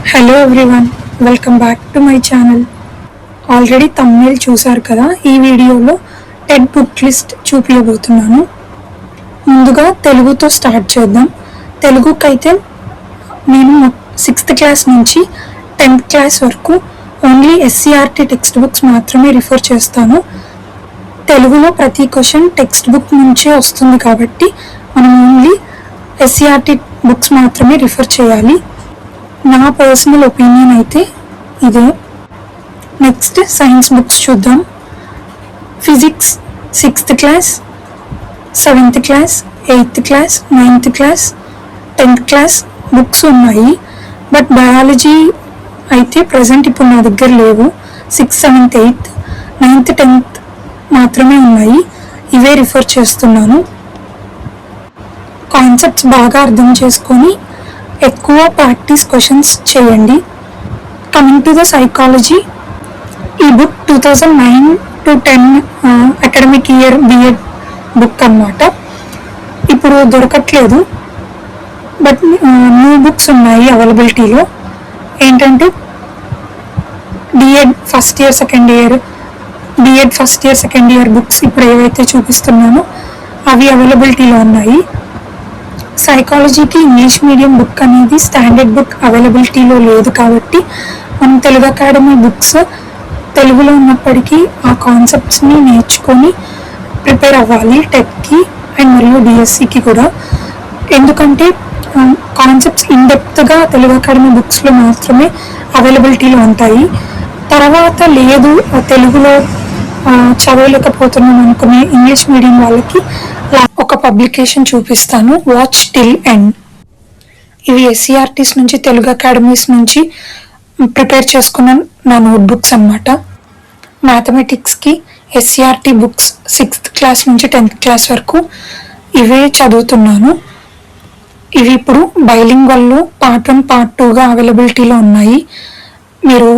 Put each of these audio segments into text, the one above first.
Hello everyone, welcome back to my channel. Already thumbnail చూసారు కదా. ఈ వీడియోలో టెట్ బుక్ లిస్ట్ చూపించబోతున్నాను. ముందుగా తెలుగుతో స్టార్ట్ చేద్దాం. తెలుగుకైతే నేను 6th క్లాస్ నుంచి 10th క్లాస్ వరకు ఓన్లీ ఎస్సీఆర్టీ టెక్స్ట్ బుక్స్ మాత్రమే రిఫర్ చేస్తాను. తెలుగులో ప్రతి క్వశ్చన్ టెక్స్ట్ బుక్ నుంచే వస్తుంది కాబట్టి మనం ఓన్లీ ఎస్సీఆర్టీ బుక్స్ మాత్రమే రిఫర్ చేయాలి. నా పర్సనల్ ఒపీనియన్ అయితే ఇదే. నెక్స్ట్ సైన్స్ బుక్స్ చూద్దాం. Physics 6th class, 7th class, 8th class, 9th class, 10th class books ఉన్నాయి. బట్ బయాలజీ అయితే ప్రజెంట్ ఇప్పుడు నా దగ్గర లేవు. 6th, 7th, 8th, 9th, 10th మాత్రమే ఉన్నాయి. ఇవే రిఫర్ చేస్తున్నాను. కాన్సెప్ట్స్ బాగా అర్థం చేసుకొని ఎక్కువ ప్రాక్టీస్ క్వశ్చన్స్ చేయండి. కమింగ్ టు ద సైకాలజీ, ఈ book 2009 to 10 academic year BEd book అన్నమాట. ఇప్పుడు దొరకట్లేదు, బట్ న్యూ బుక్స్ ఉన్నాయి అవైలబిలిటీలో. ఏంటంటే BEd first year, second year, BEd first year, second year books ఇప్పుడు ఏవైతే చూపిస్తున్నానో అవి అవైలబిలిటీలో ఉన్నాయి. సైకాలజీకి ఇంగ్లీష్ మీడియం బుక్ అనేది స్టాండర్డ్ బుక్ అవైలబిలిటీలో లేదు కాబట్టి మనం తెలుగు అకాడమీ బుక్స్ తెలుగులో ఉన్నప్పటికీ ఆ కాన్సెప్ట్స్ని నేర్చుకొని ప్రిపేర్ అవ్వాలి టెట్కి అండ్ మరియు డిఎస్సికి కూడా. ఎందుకంటే కాన్సెప్ట్స్ ఇన్డెప్త్గా తెలుగు అకాడమీ బుక్స్లో మాత్రమే అవైలబిలిటీలో ఉంటాయి. తర్వాత లేదు తెలుగులో చదవలేకపోతున్నాం అనుకునే ఇంగ్లీష్ మీడియం వాళ్ళకి ఒక పబ్లికేషన్ చూపిస్తాను, వాచ్ టిల్ ఎండ్. ఇవి ఎస్సీఆర్టీస్ నుంచి, తెలుగు అకాడమీస్ నుంచి ప్రిపేర్ చేసుకున్న నా నోట్బుక్స్ అన్నమాట. మ్యాథమెటిక్స్కి ఎస్సీఆర్టీ బుక్స్ 6th క్లాస్ నుంచి 10th క్లాస్ వరకు ఇవే చదువుతున్నాను. ఇవి ఇప్పుడు బైలింగ్వల్లో పార్ట్ 1, పార్ట్ 2గా అవైలబిలిటీలో ఉన్నాయి. మీరు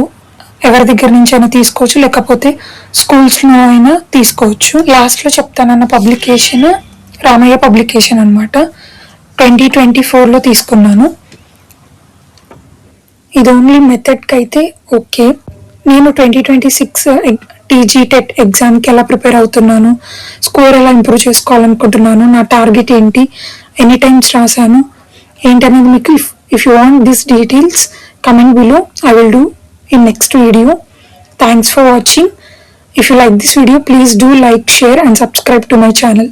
ఎవరి దగ్గర నుంచి అయినా తీసుకోవచ్చు, లేకపోతే స్కూల్స్లో అయినా తీసుకోవచ్చు. లాస్ట్లో చెప్తానన్న పబ్లికేషన్ రామయ్య పబ్లికేషన్ అనమాట. 2024లో తీసుకున్నాను. ఇది ఓన్లీ మెథడ్కి అయితే ఓకే. నేను 2026 టీజీ టెట్ ఎగ్జామ్కి ఎలా ప్రిపేర్ అవుతున్నాను, స్కోర్ ఎలా ఇంప్రూవ్ చేసుకోవాలనుకుంటున్నాను, నా టార్గెట్ ఏంటి, ఎనీ టైమ్స్ రాశాను ఏంటనేది మీకు if you want this details comment below. I will do in next video. Thanks for watching. If you like this video, please do like, share and subscribe to my channel.